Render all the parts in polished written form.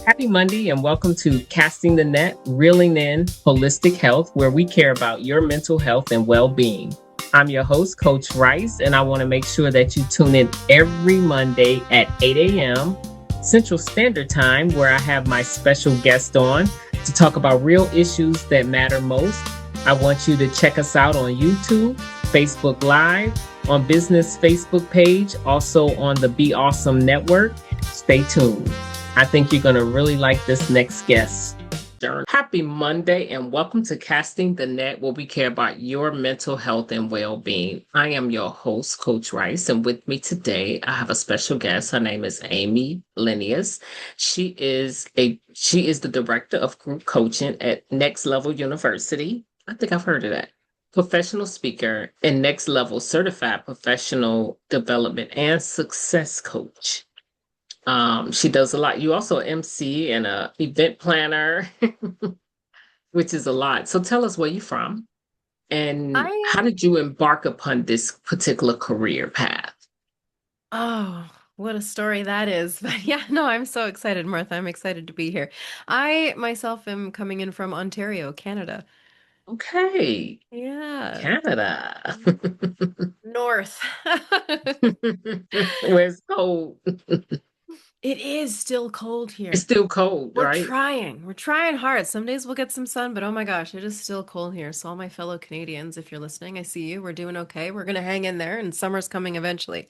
Happy Monday and welcome to Casting the Net, Reeling in Holistic Health, where we care about your mental health and well-being. I'm your host, Coach Rice, and I want to make sure that you tune in every Monday at 8 a.m. Central Standard Time, where I have my special guest on to talk about real issues that matter most. I want you to check us out on YouTube, Facebook Live, on Business Facebook page, also on the Be Awesome Network. Stay tuned. I think you're going to really like this next guest. Happy Monday and welcome to Casting the Net, where we care about your mental health and well-being. I am your host, Coach Rice, and with me today, I have a special guest. Her name is Amy Lenius. She is the director of group coaching at Next Level University. I think I've heard of that. Professional speaker and Next Level certified professional development and success coach. She does a lot. You also MC and a event planner, which is a lot. So tell us where you're from and how did you embark upon this particular career path? Oh, what a story that is. But yeah, no, I'm so excited, Martha. I'm excited to be here. I myself am coming in from Ontario, Canada. Okay, Yeah, Canada. north. Where it's cold. It is still cold It's here. still cold, We're right? trying. We're trying hard. Some days we'll get some sun, but oh my gosh, it is still cold here. So all my fellow Canadians, if you're listening, I see you. We're doing okay. We're gonna hang in there, and summer's coming eventually.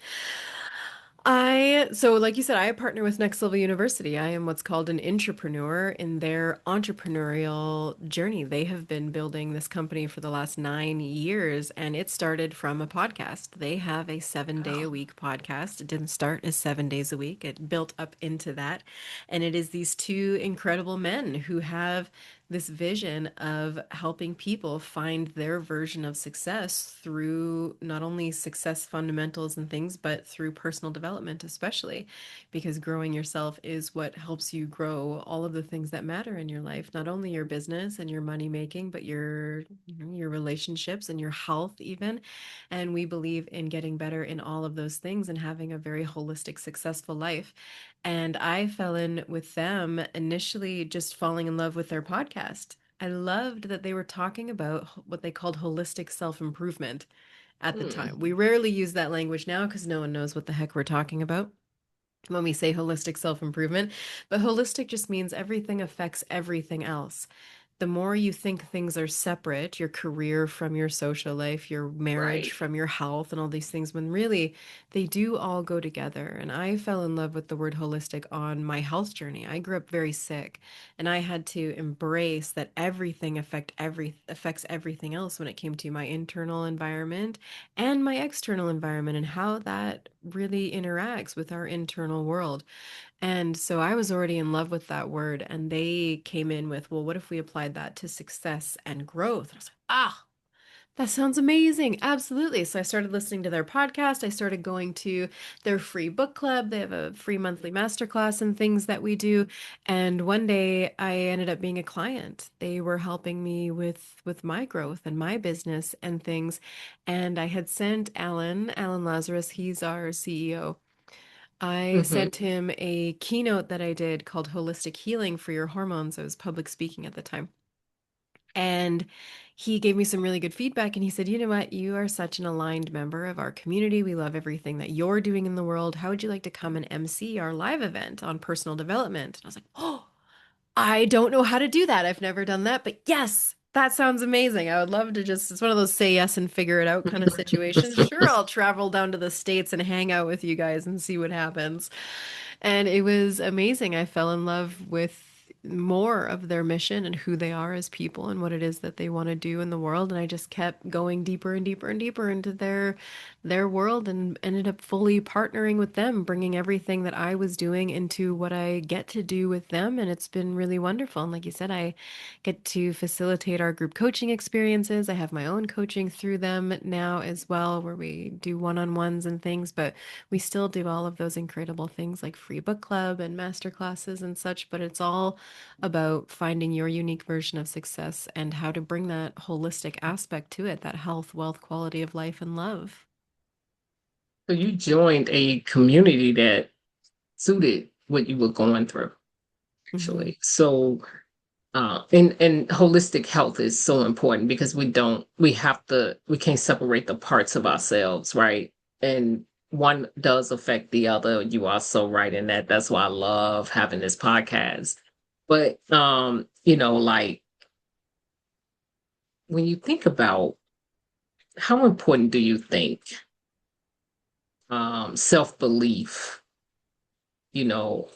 So like you said, I partner with Next Level University. I am what's called an entrepreneur in their entrepreneurial journey. They have been building this company for the last 9 years, and it started from a podcast. They have a 7 day a Oh, week podcast. It didn't start as 7 days a week, it built up into that. And it is these two incredible men who have this vision of helping people find their version of success through not only success fundamentals and things, but through personal development, especially because growing yourself is what helps you grow all of the things that matter in your life, not only your business and your money making, but your relationships and your health even. And we believe in getting better in all of those things and having a very holistic, successful life. And I fell in with them initially just falling in love with their podcast. I loved that they were talking about what they called holistic self improvement at the time. We rarely use that language now because no one knows what the heck we're talking about when we say holistic self improvement. But holistic just means everything affects everything else. The more you think things are separate, your career from your social life, your marriage right. from your health, and all these things, when really they do all go together. And I fell in love with the word holistic on my health journey. I grew up very sick, and I had to embrace that everything affects everything else when it came to my internal environment and my external environment and how that really interacts with our internal world. And so I was already in love with that word, and they came in with, well, what if we applied that to success and growth? And I was like, that sounds amazing. Absolutely. So I started listening to their podcast. I started going to their free book club. They have a free monthly masterclass and things that we do. And one day I ended up being a client. They were helping me with my growth and my business and things. And I had sent Alan Lazarus, he's our CEO. I Mm-hmm. sent him a keynote that I did called Holistic Healing for Your Hormones. I was public speaking at the time. And he gave me some really good feedback. And he said, you know what? You are such an aligned member of our community. We love everything that you're doing in the world. How would you like to come and MC our live event on personal development? And I was like, oh, I don't know how to do that. I've never done that. But yes, that sounds amazing. I would love to just, it's one of those say yes and figure it out kind of situations. Sure, I'll travel down to the States and hang out with you guys and see what happens. And it was amazing. I fell in love with more of their mission and who they are as people and what it is that they want to do in the world. And I just kept going deeper and deeper and deeper into their world and ended up fully partnering with them, bringing everything that I was doing into what I get to do with them. And it's been really wonderful. And like you said, I get to facilitate our group coaching experiences. I have my own coaching through them now as well, where we do one-on-ones and things, but we still do all of those incredible things like free book club and master classes and such. But it's all about finding your unique version of success and how to bring that holistic aspect to it, that health, wealth, quality of life, and love. So you joined a community that suited what you were going through. Hmm. actually. So, and holistic health is so important because we can't separate the parts of ourselves, right? And one does affect the other. You are so right in that. That's why I love having this podcast. But, like when you think about how important do you think self-belief, you know,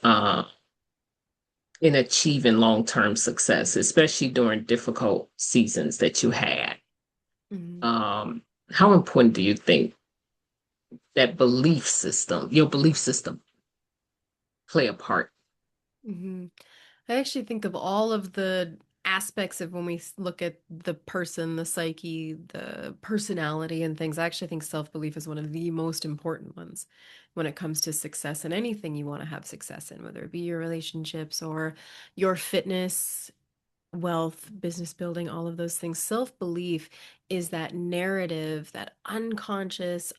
in achieving long-term success, especially during difficult seasons that you had? Hmm. Um, how important do you think that your belief system, play a part? Hmm. I actually think of all of the aspects of when we look at the person, the psyche, the personality, and things. I actually think self-belief is one of the most important ones when it comes to success in anything you want to have success in, whether it be your relationships or your fitness, wealth, business building, all of those things. Self-belief is that narrative, that unconscious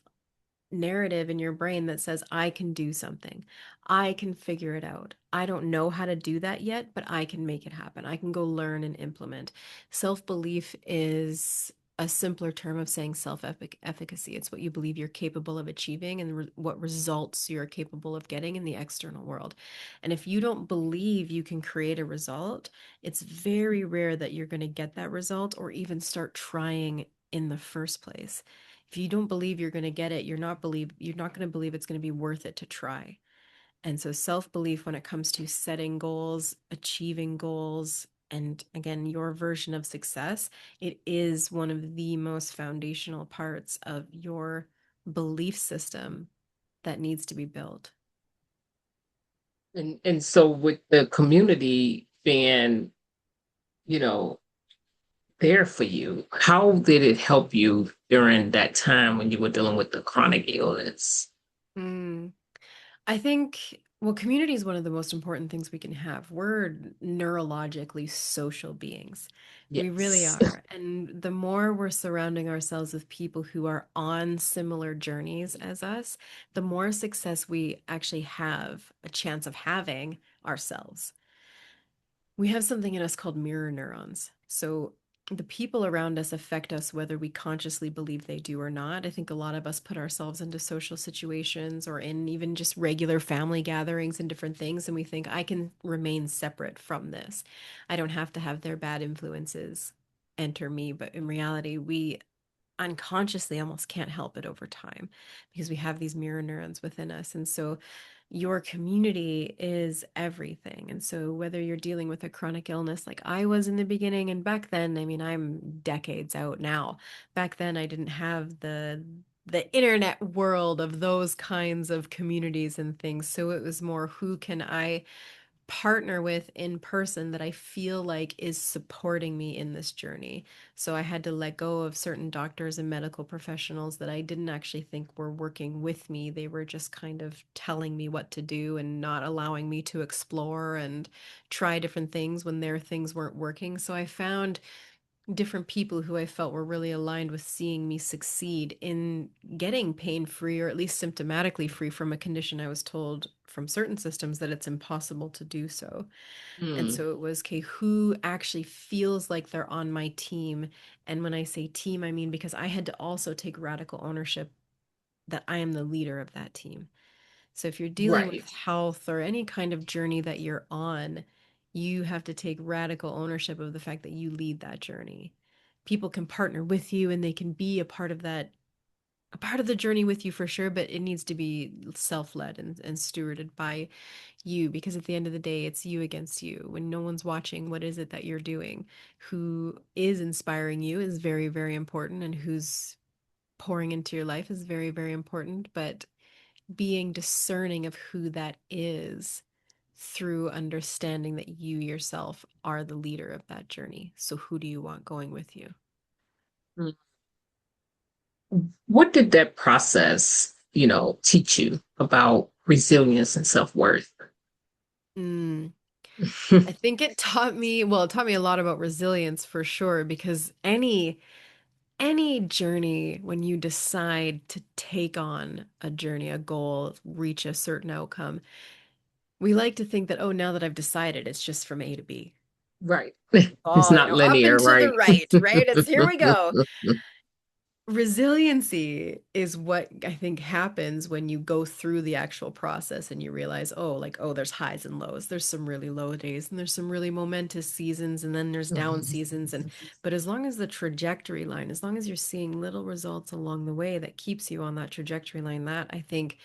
narrative in your brain that says, I can do something. I can figure it out. I don't know how to do that yet, but I can make it happen. I can go learn and implement. Self belief is a simpler term of saying self efficacy. It's what you believe you're capable of achieving and what results you're capable of getting in the external world. And if you don't believe you can create a result, it's very rare that you're going to get that result or even start trying in the first place. If you don't believe you're going to get it, you're not going to believe it's going to be worth it to try. And so self-belief when it comes to setting goals, achieving goals, and again, your version of success, it is one of the most foundational parts of your belief system that needs to be built. And so with the community being, you know, there for you, how did it help you during that time when you were dealing with the chronic illness? Mm. I think, well, community is one of the most important things we can have. We're neurologically social beings. We really Yes. are. And the more we're surrounding ourselves with people who are on similar journeys as us, the more success we actually have a chance of having ourselves. We have something in us called mirror neurons. So the people around us affect us whether we consciously believe they do or not. I think a lot of us put ourselves into social situations or in even just regular family gatherings and different things, and we think, I can remain separate from this. I don't have to have their bad influences enter me. But in reality, we unconsciously almost can't help it over time because we have these mirror neurons within us. And so your community is everything. And so whether you're dealing with a chronic illness like I was in the beginning, and back then, I mean, I'm decades out now. Back then I didn't have the internet world of those kinds of communities and things. So it was more, who can I partner with in person that I feel like is supporting me in this journey. So I had to let go of certain doctors and medical professionals that I didn't actually think were working with me. They were just kind of telling me what to do and not allowing me to explore and try different things when their things weren't working. So I found different people who I felt were really aligned with seeing me succeed in getting pain free or at least symptomatically free from a condition I was told from certain systems that it's impossible to do so. And Mm, so it was, okay, who actually feels like they're on my team? And when I say team, I mean because I had to also take radical ownership that I am the leader of that team. So if you're dealing with right. health or any kind of journey that you're on, you have to take radical ownership of the fact that you lead that journey. People can partner with you and they can be a part of that, a part of the journey with you for sure, but it needs to be self-led and stewarded by you, because at the end of the day, it's you against you. When no one's watching, what is it that you're doing? Who is inspiring you is very, very important, and who's pouring into your life is very, very important. But being discerning of who that is through understanding that you yourself are the leader of that journey. So, who do you want going with you? Mm. What did that process, teach you about resilience and self-worth? Mm, I think it taught me, well, it taught me a lot about resilience for sure, because any journey, when you decide to take on a journey, a goal, reach a certain outcome, We like to think that, oh, now that I've decided, it's just from A to B. Right. It's Oh, not up linear, and to right? the right, right? It's here we go. Resiliency is what I think happens when you go through the actual process and you realize, oh, like, oh, there's highs and lows. There's some really low days and there's some really momentous seasons and then there's down seasons. But as long as the trajectory line, as long as you're seeing little results along the way that keeps you on that trajectory line, that I think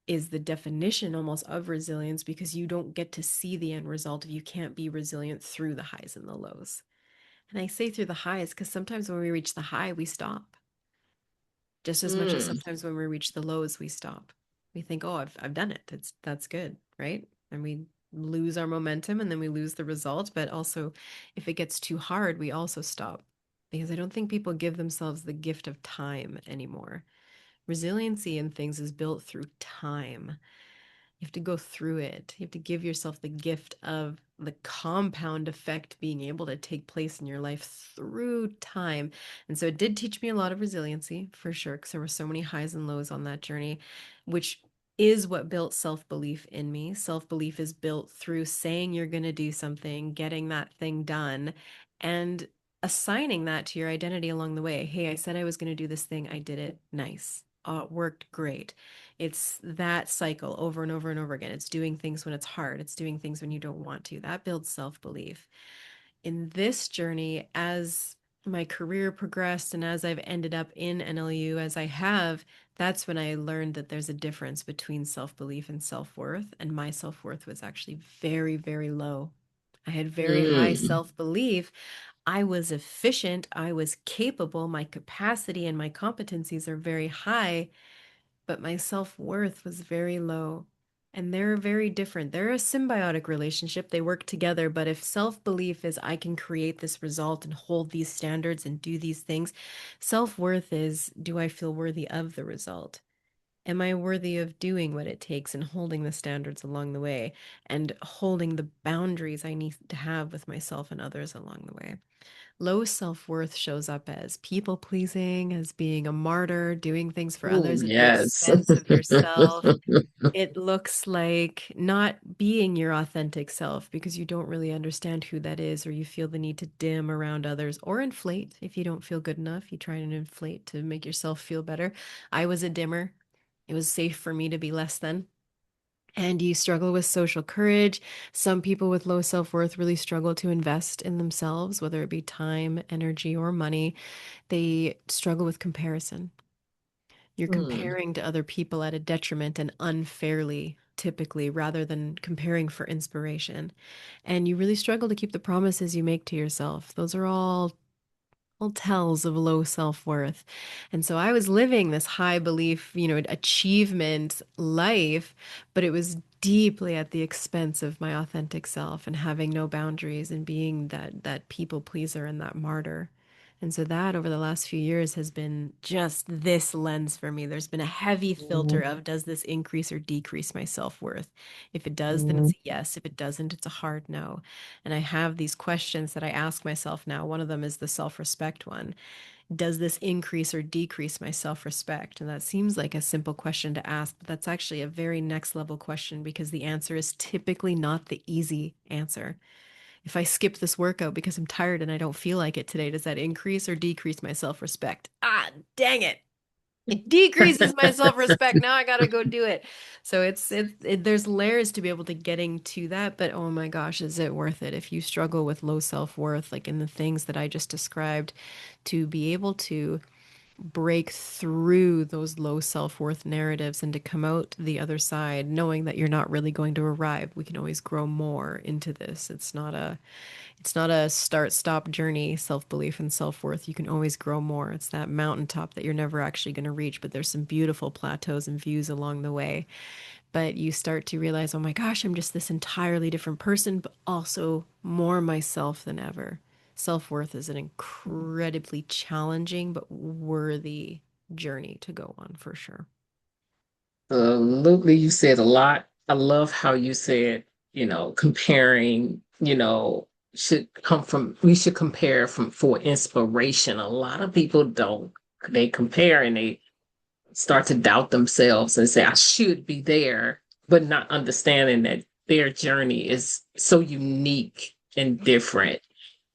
is the definition almost of resilience, because you don't get to see the end result if you can't be resilient through the highs and the lows. And I say through the highs because sometimes when we reach the high, we stop just as much as Mm. sometimes when we reach the lows, we stop. We think, oh, I've done it. That's good, right? And we lose our momentum and then we lose the result. But also, if it gets too hard, we also stop, because I don't think people give themselves the gift of time anymore. Resiliency in things is built through time. You have to go through it. You have to give yourself the gift of the compound effect being able to take place in your life through time. And so it did teach me a lot of resiliency for sure, because there were so many highs and lows on that journey, which is what built self belief in me. Self belief is built through saying you're going to do something, getting that thing done, and assigning that to your identity along the way. Hey, I said I was going to do this thing. I did it. Nice. Oh, it worked great. It's that cycle over and over and over again. It's doing things when it's hard. It's doing things when you don't want to. That builds self-belief. In this journey, as my career progressed and as I've ended up in NLU as I have, that's when I learned that there's a difference between self-belief and self-worth. And my self-worth was actually very, very low. I had very high Mm. self-belief. I was efficient. I was capable. My capacity and my competencies are very high, but my self-worth was very low. And they're very different. They're a symbiotic relationship. They work together. But if self-belief is I can create this result and hold these standards and do these things, self-worth is do I feel worthy of the result? Am I worthy of doing what it takes and holding the standards along the way and holding the boundaries I need to have with myself and others along the way? Low self worth shows up as people pleasing, as being a martyr, doing things for Oh, others at the yes. expense of yourself. It looks like not being your authentic self because you don't really understand who that is, or you feel the need to dim around others or inflate. If you don't feel good enough, you try and inflate to make yourself feel better. I was a dimmer. It was safe for me to be less than. And you struggle with social courage. Some people with low self worth really struggle to invest in themselves, whether it be time, energy, or money. They struggle with comparison. You're Mm. comparing to other people at a detriment and unfairly, typically, rather than comparing for inspiration. And you really struggle to keep the promises you make to yourself. Those are all tells of low self-worth. And so I was living this high belief, achievement life, but it was deeply at the expense of my authentic self and having no boundaries and being that people pleaser and that martyr. And so that over the last few years has been just this lens for me. There's been a heavy filter of does this increase or decrease my self-worth? If it does, then Mm. it's a yes. If it doesn't, it's a hard no. And I have these questions that I ask myself now. One of them is the self respect one. Does this increase or decrease my self respect? And that seems like a simple question to ask, but that's actually a very next level question, because the answer is typically not the easy answer. If I skip this workout because I'm tired and I don't feel like it today, does that increase or decrease my self respect? Ah, dang it. It decreases my self-respect. Now I gotta go do it. So there's layers to be able to getting to that, but oh my gosh, is it worth it? If you struggle with low self-worth, like in the things that I just described, to be able to break through those low self-worth narratives and to come out the other side knowing that you're not really going to arrive. We can always grow more into this. It's not a start stop journey, self-belief and self-worth. You can always grow more. It's that mountaintop that you're never actually going to reach, but there's some beautiful plateaus and views along the way. But you start to realize, oh my gosh, I'm just this entirely different person, but also more myself than ever. Self-worth is an incredibly challenging but worthy journey to go on for sure. Absolutely. You said a lot. I love how you said, comparing, we should compare from for inspiration. A lot of people don't. They compare and they start to doubt themselves and say, I should be there, but not understanding that their journey is so unique and different.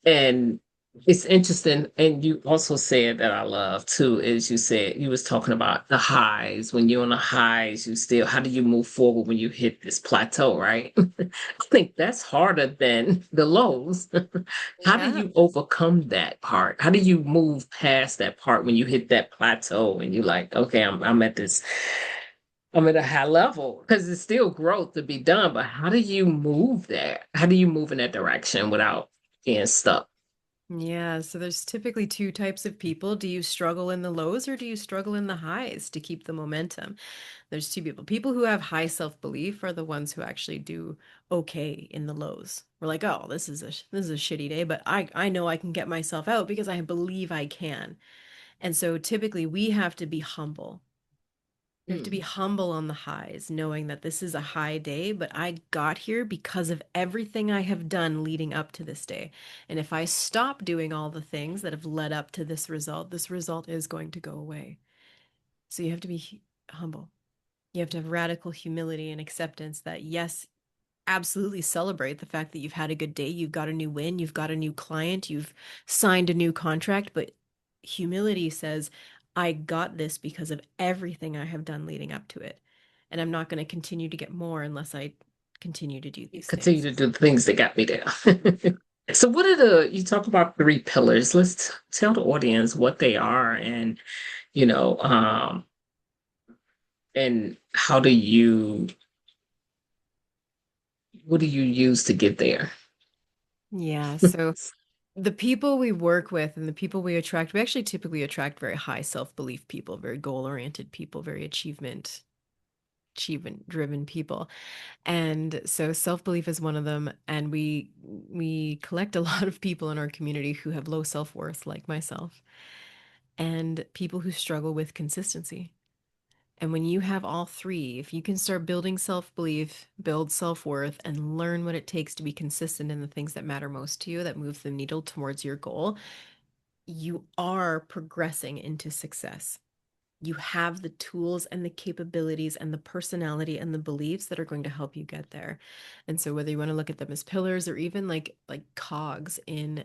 And it's interesting. And you also said that I love too, is you said you was talking about the highs. When you're on the highs, you still, how do you move forward when you hit this plateau, right? I think that's harder than the lows. How do Yeah. you overcome that part? How do you move past that part when you hit that plateau and you're like, okay, I'm at this, I'm at a high level because it's still growth to be done, but how do you move there? How do you move in that direction without getting stuck? Yeah, so there's typically two types of people. Do you struggle in the lows or do you struggle in the highs to keep the momentum? There's two people. People who have high self-belief are the ones who actually do okay in the lows. We're like, "Oh, this is a shitty day, but I know I can get myself out because I believe I can." And so typically we have to be humble. We have to be Mm. humble on the highs, knowing that this is a high day, but I got here because of everything I have done leading up to this day. And if I stop doing all the things that have led up to this result is going to go away. So you have to be humble. You have to have radical humility and acceptance that, yes, absolutely celebrate the fact that you've had a good day, you've got a new win, you've got a new client, you've signed a new contract, but humility says, I got this because of everything I have done leading up to it. And I'm not going to continue to get more unless I continue to do these Continue things. to do the things that got me there. So, what are you talk about three pillars? Let's tell the audience what they are you know, um, and what do you use to get there? Yeah, so the people we work with and the people we attract, we actually typically attract very high self-belief people, very goal-oriented people, very achievement driven people. And so self-belief is one of them, and we collect a lot of people in our community who have low self-worth like myself and people who struggle with consistency. And when you have all three, if you can start building self-belief, build self-worth, and learn what it takes to be consistent in the things that matter most to you, that move the needle towards your goal, you are progressing into success. You have the tools and the capabilities and the personality and the beliefs that are going to help you get there. And so whether you want to look at them as pillars or even like cogs in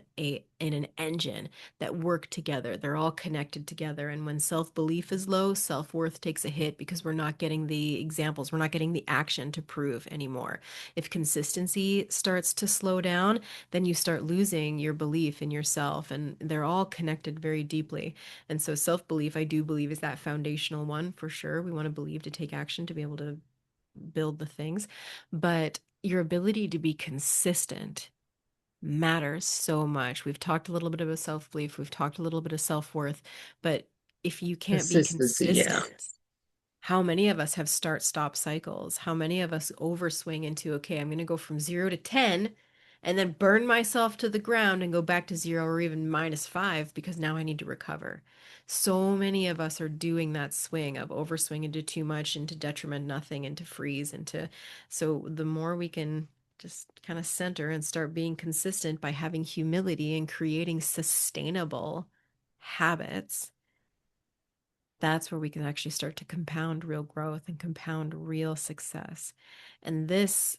an engine that work together, they're all connected together. And when self-belief is low, self-worth takes a hit because we're not getting the examples, we're not getting the action to prove anymore. If consistency starts to slow down, then you start losing your belief in yourself, and they're all connected very deeply. And so self belief, I do believe, is that foundational one for sure. We want to believe to take action to be able to build the things. But your ability to be consistent matters so much. We've talked a little bit about self belief, we've talked a little bit of self worth, but if you can't be Consistency, yeah. consistent, how many of us have start stop cycles? How many of us overswing into, okay, I'm going to go from 0 to 10 and then burn myself to the ground and go back to 0 or even -5 because now I need to recover. So many of us are doing that swing of overswing into too much, into detriment, nothing, into freeze, into so the more we can just kind of center and start being consistent by having humility and creating sustainable habits, that's where we can actually start to compound real growth and compound real success. And this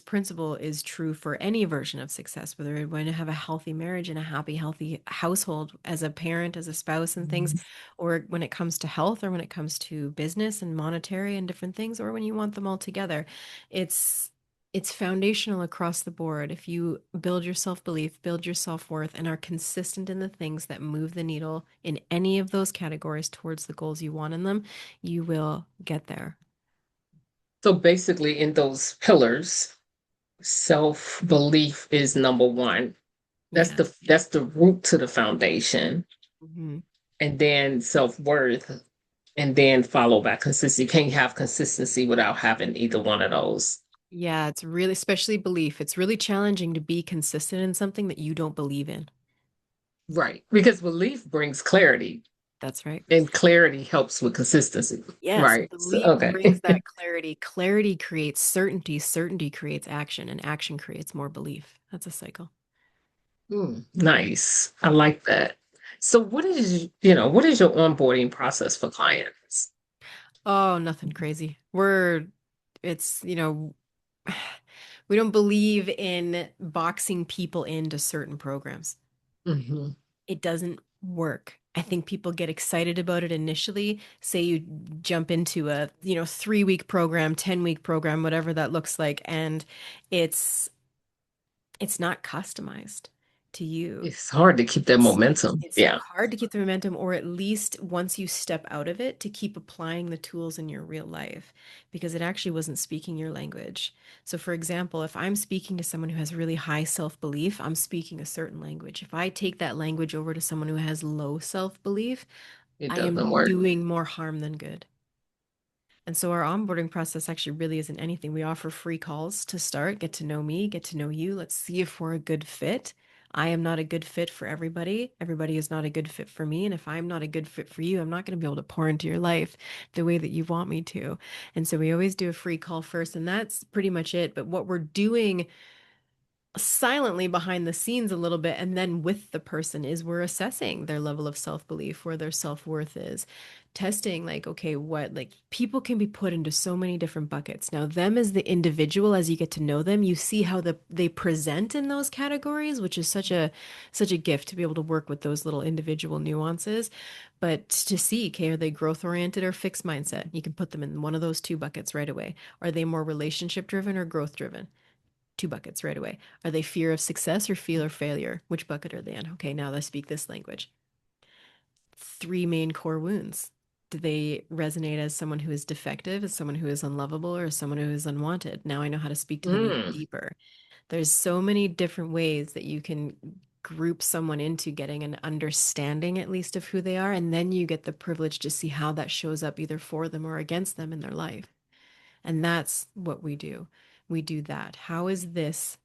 principle is true for any version of success, whether you're going to have a healthy marriage and a happy, healthy household as a parent, as a spouse, and things, or when it comes to health, or when it comes to business and monetary and different things, or when you want them all together. It's it's foundational across the board. If you build your self-belief, build your self-worth, and are consistent in the things that move the needle in any of those categories towards the goals you want in them, you will get there. So basically, in those pillars, self-belief is number one. Yes. That's the root to the foundation, Mhm. and then self-worth, and then followed by consistency. You can't have consistency without having either one of those. Yeah, it's really, especially belief. It's really challenging to be consistent in something that you don't believe in. Right. Because belief brings clarity, That's right. and clarity helps with consistency. Yes, Right. So, belief okay. brings that clarity. Clarity creates certainty. Certainty creates action, and action creates more belief. That's a cycle. Nice. I like that. So what is your onboarding process for clients? Oh, nothing crazy. It's, We don't believe in boxing people into certain programs. Hmm. It doesn't work. I think people get excited about it initially. Say you jump into a, 3-week program, 10-week program, whatever that looks like, and it's it's not customized to you. It's hard to keep that It's momentum. it's Yeah, hard to keep the momentum, or at least once you step out of it, to keep applying the tools in your real life because it actually wasn't speaking your language. So, for example, if I'm speaking to someone who has really high self-belief, I'm speaking a certain language. If I take that language over to someone who has low self-belief, it I am doesn't work. doing more harm than good. And so our onboarding process actually really isn't anything. We offer free calls to start, get to know me, get to know you. Let's see if we're a good fit. I am not a good fit for everybody. Everybody is not a good fit for me. And if I'm not a good fit for you, I'm not going to be able to pour into your life the way that you want me to. And so we always do a free call first, and that's pretty much it. But what we're doing silently behind the scenes a little bit and then with the person is we're assessing their level of self-belief, where their self-worth is, testing like, okay, what, like, people can be put into so many different buckets. Now them as the individual, as you get to know them, you see how they present in those categories, which is such a gift to be able to work with those little individual nuances. But to see, okay, are they growth oriented or fixed mindset? You can put them in one of those two buckets right away. Are they more relationship driven or growth driven? Two buckets right away. Are they fear of success or fear of failure? Which bucket are they in? Okay, now let's speak this language. Three main core wounds. Do they resonate as someone who is defective, as someone who is unlovable, or as someone who is unwanted? Now I know how to speak to them even Mm, deeper. There's so many different ways that you can group someone into getting an understanding, at least, of who they are. And then you get the privilege to see how that shows up either for them or against them in their life. And that's what we do. We do that. How is this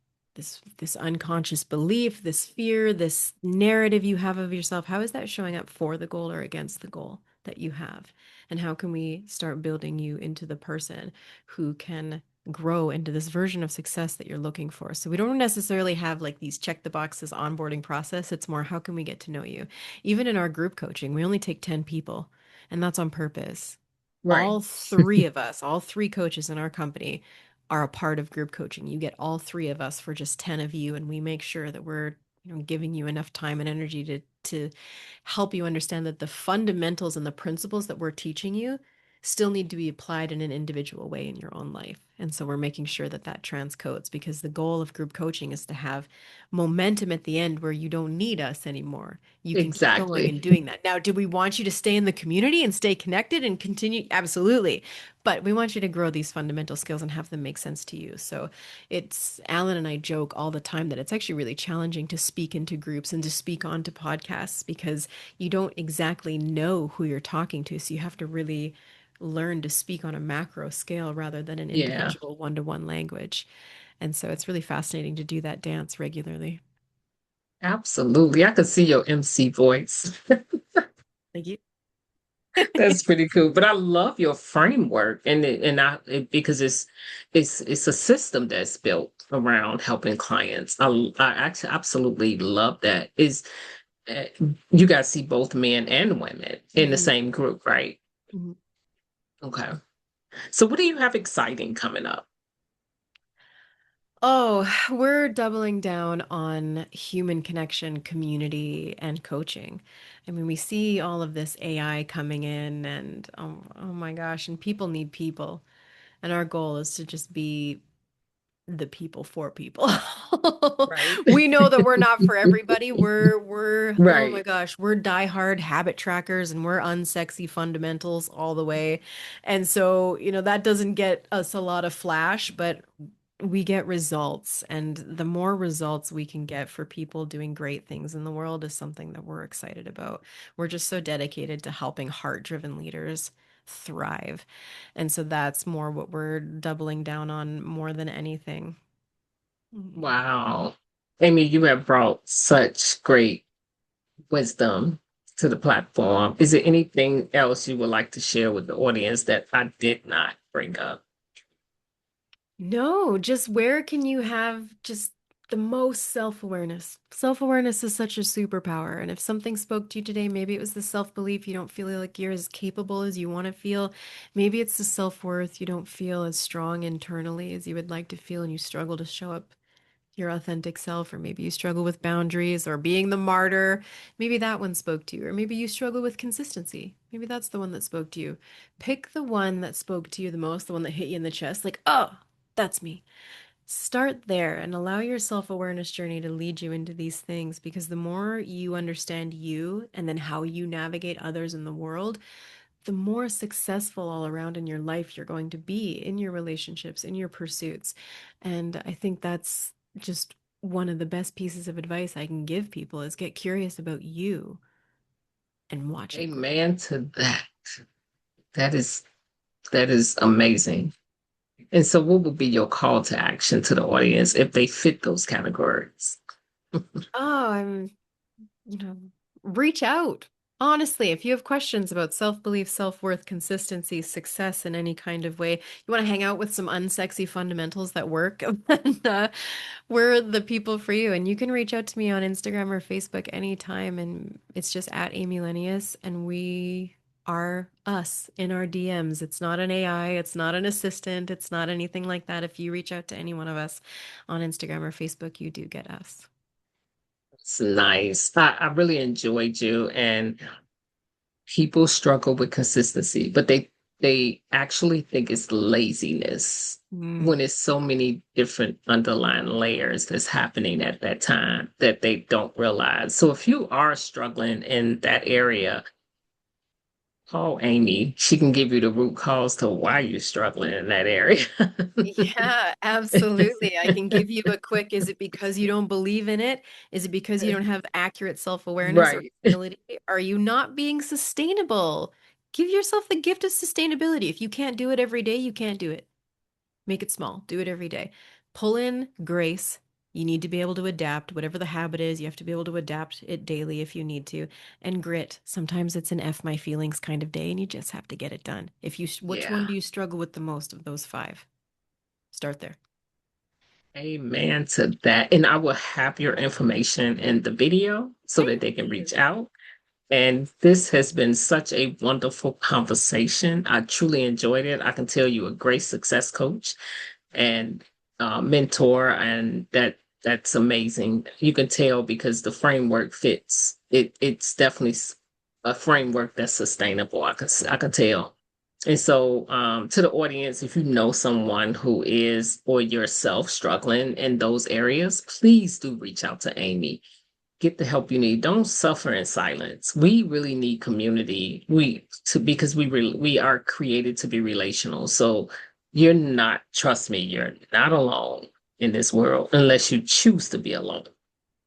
unconscious belief, this fear, this narrative you have of yourself, how is that showing up for the goal or against the goal that you have? And how can we start building you into the person who can grow into this version of success that you're looking for? So we don't necessarily have like these check the boxes onboarding process. It's more, how can we get to know you? Even in our group coaching, we only take 10 people, and that's on purpose. right. All three of us, all three coaches in our company are a part of group coaching. You get all three of us for just 10 of you, and we make sure that we're, giving you enough time and energy to help you understand that the fundamentals and the principles that we're teaching you still need to be applied in an individual way in your own life. And so we're making sure that that transcodes, because the goal of group coaching is to have momentum at the end where you don't need us anymore. You can keep going Exactly. and doing that. Now, do we want you to stay in the community and stay connected and continue? Absolutely. But we want you to grow these fundamental skills and have them make sense to you. So it's Alan and I joke all the time that it's actually really challenging to speak into groups and to speak onto podcasts because you don't exactly know who you're talking to. So you have to really learn to speak on a macro scale rather than an Yeah, individual one-to-one language. And so it's really fascinating to do that dance regularly. absolutely. I could see your MC voice. Thank you. That's pretty cool. But I love your framework, and because it's a system that's built around helping clients. I actually absolutely love that. Is uh, you guys see both men and women in the Mhm. same group, right? Mhm. Okay. So what do you have exciting coming up? Oh, we're doubling down on human connection, community, and coaching. I mean, we see all of this AI coming in, and oh my gosh, and people need people. And our goal is to just be the people for people. Right. We know that we're not for everybody. We're oh my Right. gosh, we're diehard habit trackers and we're unsexy fundamentals all the way. And so, that doesn't get us a lot of flash, but we get results, and the more results we can get for people doing great things in the world is something that we're excited about. We're just so dedicated to helping heart-driven leaders thrive. And so that's more what we're doubling down on more than anything. Mhm. Wow. Amy, you have brought such great wisdom to the platform. Is there anything else you would like to share with the audience that I did not bring up? No, just where can you have just the most self-awareness. Self-awareness is such a superpower. And if something spoke to you today, maybe it was the self-belief you don't feel like you're as capable as you want to feel. Maybe it's the self-worth you don't feel as strong internally as you would like to feel and you struggle to show up your authentic self, or maybe you struggle with boundaries or being the martyr. Maybe that one spoke to you, or maybe you struggle with consistency. Maybe that's the one that spoke to you. Pick the one that spoke to you the most, the one that hit you in the chest, like, oh, that's me. Start there and allow your self awareness journey to lead you into these things because the more you understand you and then how you navigate others in the world, the more successful all around in your life you're going to be in your relationships, in your pursuits. And I think that's just one of the best pieces of advice I can give people is get curious about you and watch it grow. Amen to that. That is that is amazing. And so what would be your call to action to the audience if they fit those categories? Oh, you know, reach out. Honestly, if you have questions about self-belief, self-worth, consistency, success in any kind of way, you want to hang out with some unsexy fundamentals that work, then we're the people for you. And you can reach out to me on Instagram or Facebook anytime. And it's just at Amy Lenius. And we are us in our DMs. It's not an AI, it's not an assistant, it's not anything like that. If you reach out to any one of us on Instagram or Facebook, you do get us. It's nice. I really enjoyed you. And people struggle with consistency, but they actually think it's laziness Mm. when it's so many different underlying layers that's happening at that time that they don't realize. So if you are struggling in that area, call Amy. She can give you the root cause to why you're struggling in that area. Yeah, absolutely. I can give you a quick, is it because you don't believe in it? Is it because you don't have accurate self-awareness or Right. humility? Are you not being sustainable? Give yourself the gift of sustainability. If you can't do it every day, you can't do it. Make it small. Do it every day. Pull in grace. You need to be able to adapt. Whatever the habit is, you have to be able to adapt it daily if you need to. And grit. Sometimes it's an F my feelings kind of day, and you just have to get it done. Which one Yeah. do you struggle with the most of those five? Start there. Amen to that. And I will have your information in the video so that Thank they can you. reach out. And this has been such a wonderful conversation. I truly enjoyed it. I can tell you a great success coach and mentor, and that's amazing. You can tell because the framework fits. It's definitely a framework that's sustainable. I can tell. And so, to the audience, if you know someone who is or yourself struggling in those areas, please do reach out to Amy. Get the help you need. Don't suffer in silence. We really need community. Because we are created to be relational. So you're not, trust me, you're not alone in this world unless you choose to be alone.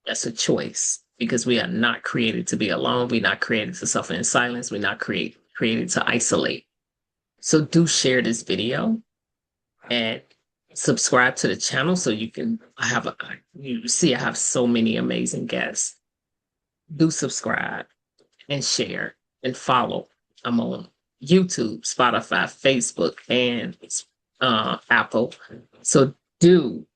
That's a choice because we are not created to be alone. We're not created to suffer in silence. We're not created to isolate. So do share this video and subscribe to the channel so you can you see I have so many amazing guests. Do subscribe and share and follow. I'm on YouTube, Spotify, Facebook, and Apple. So do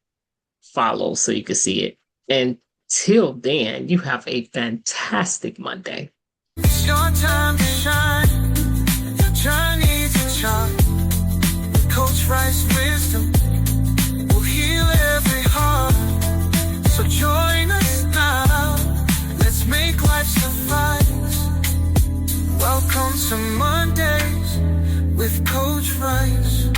follow so you can see it. And till then, you have a fantastic Monday. It's your time to shine. Your journey to chart. Coach Rice wisdom will heal every heart. So join us now. Let's make life suffice. Welcome to Mondays with Coach Rice.